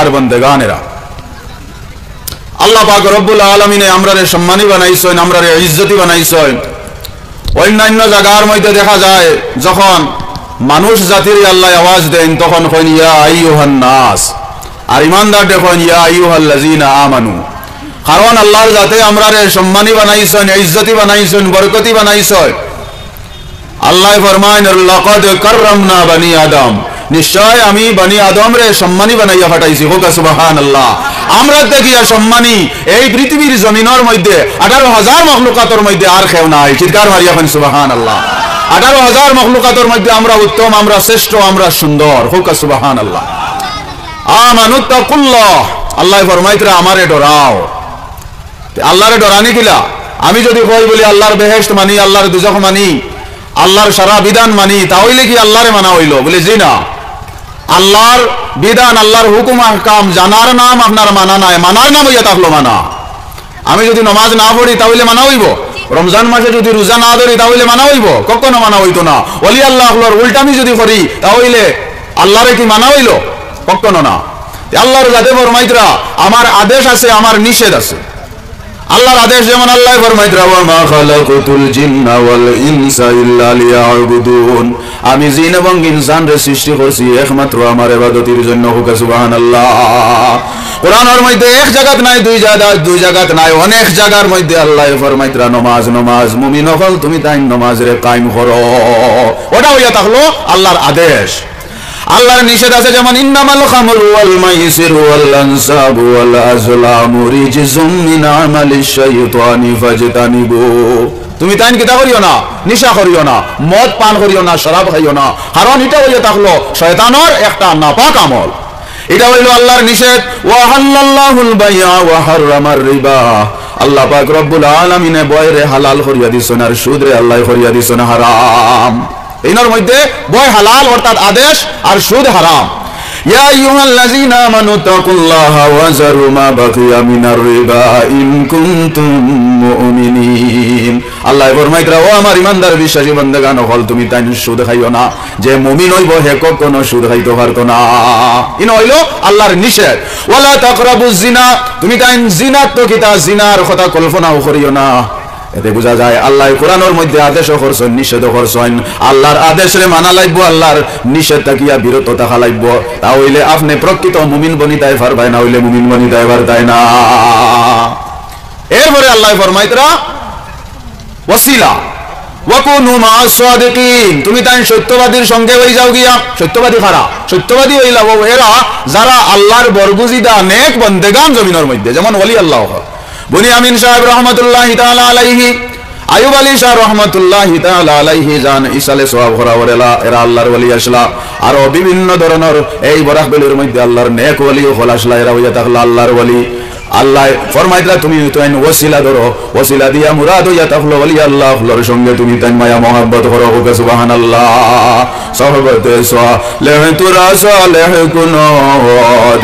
আল্লাহর বান্দাগানেরা আল্লাহ পাক রব্বুল আলামিনে আমরারে সম্মানী বানাইছেন আমরারে ইজ্জতি বানাইছেন অন্যান্য জায়গার মধ্যে দেখা যায় যখন মানুষ জাতির আল্লাহ আওয়াজ দেন তখন কইন ইয়া আইয়ুহান নাস আর ইমানদার দেখেন ইয়া আইয়ুহাল্লাযিনা আমানু কারণ আল্লাহর জাতে আমরারে সম্মানী বানাইছেন ইজ্জতি বানাইছেন বরকতি বানাইছেন আল্লাহ ফরমায় লাকাদ কাররামনা বনি আদম নিশ্চয় আমি বনি আদম রে সম্মানী বানাইয়া পাঠাইছি হোক সুবহানাল্লাহ আমরা দেখিয়া সম্মানী এই পৃথিবীর জমিনের মধ্যে 18,000 মাখলুকাতের মধ্যে আর কেউ নাই চিৎকার মারিয়া বলেন সুবহানাল্লাহ 18,000 মাখলুকাতের মধ্যে আমরা উত্তম আমরা শ্রেষ্ঠ আমরা সুন্দর হোক সুবহানাল্লাহ আমানুত্তাকুল্লাহ আল্লাহ ফরমাইতরা আমারে ডরাও আল্লাহরে ডরানি কিলা আমি যদি কই বলি আল্লাহর বেহেশত মানি আল্লাহর দুজখ মানি আল্লাহর সারা বিধান মানি তাহলে কি আল্লাহরে মানা হইল বলে জি না আল্লাহর বিধান আল্লাহর হুকুম আহকাম জানার নাম আপনার মানা নাই মানার নাম হইয়া থাকলো মানা আমি যদি নামাজ না পড়ি তাহলে মানা হইব রমজান মাসে যদি রোজা না ধরি তাহলে মানা হইব কখনো মানা হইতো না ওলি আল্লাহর উল্টা আমি যদি করি তাহলে আল্লাহরে কি মানা হইল কখনো না আল্লাহর জাতে ফরমাইতরা আমার আদেশ আছে আমার নিষেধ আছে আল্লাহর আদেশ যেমন আল্লাহ ফরমাইতরা ওয়া মা খালাকাতুল জিন্না ওয়াল ইনসা ইল্লা লিয়াবুদুন আমি জিন এবং ইনসানরে সৃষ্টি করেছি একমাত্র আমার ইবাদতের জন্য হোক সুবহানাল্লাহ কোরআনের মধ্যে এক জায়গাত নাই দুই জায়গাত নাই অনেক জায়গার মধ্যে আল্লাহ ফরমাইতরা নামাজ মুমিন হল তুমি তাই নামাজরে কায়েম করো ওটা হইয়া থাকলো আল্লাহর আদেশ আল্লাহর নিষেধ আছে যেমন ইন্নামাল খামরু ওয়াল মাইসিরু ওয়াল আনসাবু ওয়াল আজলামু রিজসুম মিন আমালিশ শাইতানি ফাজতানিবু তুমি তাইন কিতা করিও না নিশা করিও না মদ পান করিও না শরাব খাইও না কারণ এটা হইয়া থাকলো শয়তানের একটা নাপাক আমল এটা হইল আল্লাহর নিষেধ ওয়া হাল্লাল্লাহুল বাইআ ওয়া হারামার রিবা আল্লাহ পাক রব্বুল আলামিনে বয়রে হালাল করিয়া দিছেন আর সুদরে আল্লাহ করিয়া দিছেন হারাম এর মধ্যে বয় হালাল অর্থাৎ আদেশ আর সুদ হারাম ইয়া আইয়ুহাল্লাযীনা আমানু তাকুল্লাহা ওয়া যারু মা বাকিয়া মিনার রিবা ইন কুনতুম মুমিনিন আল্লাহ ফরমাইতরা ও আমার ইমানদার বিশ্বাসী বান্দাগান হল তুমি তাই সুদ খাইও না যে মুমিন হইব হে কখনো সুদ খাইতে পারতো না ইন হইল আল্লাহর নিষেধ ওয়ালা তাকরাবুজ জিনা তুমি তাই জিনা তো কিতা জিনার কথা কল্পনাও করিও না এতে বোঝা যায় আল্লাহ কোরআনের মধ্যে আদেশও করছেন নিষেধও করছেন আল্লাহর আদেশরে মানা লাগবো আল্লাহর নিষেধ থাকিয়া বিরত থাকা লাগবো তাহলে আপনি প্রকৃত মুমিন বনিতায় পারবেন না হইলে মুমিন বনিতায় পারতাই না এরপরে আল্লাহ ফরমাইতরা ওয়াসিলা ওয়াকুনু মা'আস সাদিকিন তুমি তাই সত্যবাদীর সঙ্গে হয়ে যাও গিয়া সত্যবাদী খারা সত্যবাদী হইলা এরা যারা আল্লাহর বরগুজিদা নেক বান্দেগান জমিনের মধ্যে যেমন ওলি আল্লাহ বুনিয়ামিন সাহেব রহমতুল্লাহি তাআলা আলাইহি আইয়ুব আলী শাহ রহমতুল্লাহি তাআলা আলাইহি জান ইসালে সওয়াব করাওয়ালা এরা আল্লাহর ওলি আসলা আর বিভিন্ন ধরনের এই বরাকবেলের মধ্যে আল্লাহর নেক ওলি হল আসলা এরা হইয়া থাকলা আল্লাহর ওলি আল্লাহ ফরমাইতরা তুমি তাই ওসিলা ধরো ওসিলা দিয়া মুরাদ হইয়া থাকলো ওলি আল্লাহর সঙ্গে তুমি তাই মায়া মহব্বত করো হোক সুবহানাল্লাহ সহবতে সালেহ তুরা সালেহ কুনদ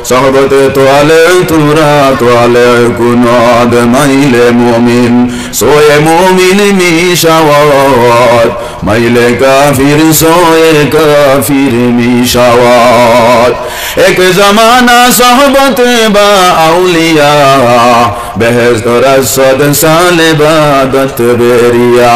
সহবতে তোয়ালে তুরা তোয়ালে কুনদ মাইলে মুমিন সোয়ে মুমিন মিশাওয়াত মাইলে কাফির সোয়ে কাফির মিশাওয়াত এক জমানা সহবতে বা আউলিয়া বেহেশত রাসদ সালে ইবাদত বেরিয়া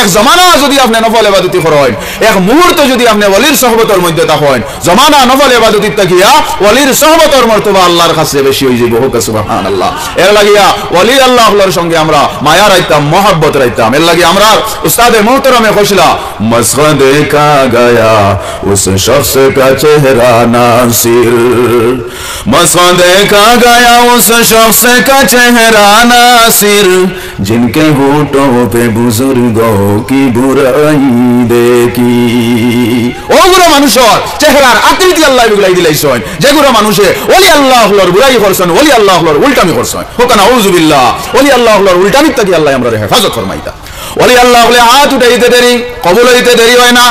এক জমানা যদি আপনি নফল ইবাদতি করেন এক মুহূর্ত যদি আপনি ওলির সুহবতের মধ্যে থাকেন জমানা নফল ইবাদতি তাকিয়া ওলির সুহবতের মর্তবা আল্লাহর কাছে বেশি হই যাবে হোক সুবহানাল্লাহ এর লাগিয়া ওলি আল্লাহর সঙ্গে আমরা মায়া রাইতাম mohabbat রাইতাম এর লাগি আমরা উস্তাদে মুহতারামে কইছিলা মসকা দেখা গয়া উস শখস কা চেহারা নাসির मस्का देखा गया उस शख्स का चेहरा नासिर जिनके होठों पे बुजुर्गों की बुराई देखी ওগুলো মানুষের চেহারার আকৃতি আল্লাহ বিলাই দিলাইছেন যেগুলো মানুষে ওলি আল্লাহর বুরাই করছেন ওলি আল্লাহর উল্টামি করছেন হোক না আউযু বিল্লাহ ওলি আল্লাহর উল্টামি থেকে আল্লাহ আমরা হেফাজত ফরমাইতা ওলি আল্লাহর হাত উঠাইতে দেরি কবুল হইতে দেরি হয় না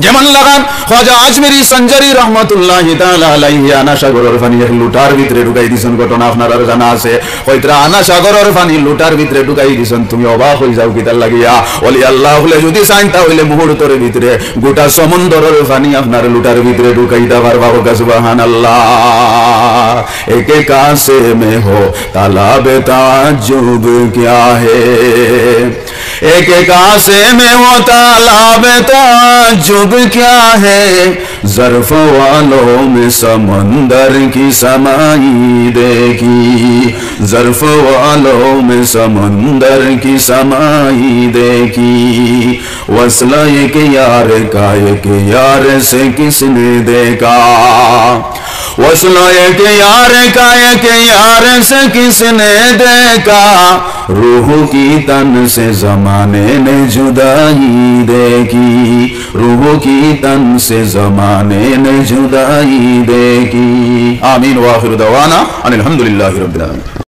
যেমন লাগান খাজা আজমেরি সঞ্জারি রহমাতুল্লাহি তাআলা আলাইহি আনা সাগরের পানি এক লুটার ভিতরে ঢুকাই দিছেন, ঘটনা আপনারা জানা আছে। কইতরা আনা সাগরের পানি লুটার ভিতরে ঢুকাই দিছেন, তুমি অবাক হই যাও কিতার লাগিয়া। ওলি আল্লাহ হলে যদি চাইন তাহলে মুহূর্তের ভিতরে গোটা সমুদ্রের পানি আপনার লুটার ভিতরে ঢুকাইতে পারবা। সুবহানাল্লাহ। একে কাসে মে হো তালাবে তাজ্জুব क्या है, एक कासे में वो तालाब ताज्जुब क्या है, ज़र्फ़ वालों में समंदर की समाई देखी, ज़र्फ़ वालों में समंदर की समाई देखी, वस्ला एक यार का एक यार से किसने देखा, वस्ला एक यार का एक यार से किसने देखा, रूह की तन से जमाने ने जुदाई देखी, रूह की तन से जमाने ने जुदाई देखी। आमीन व आखिर दवाना अनिल हम्दुलिल्लाहि रब्बिल आलमीन।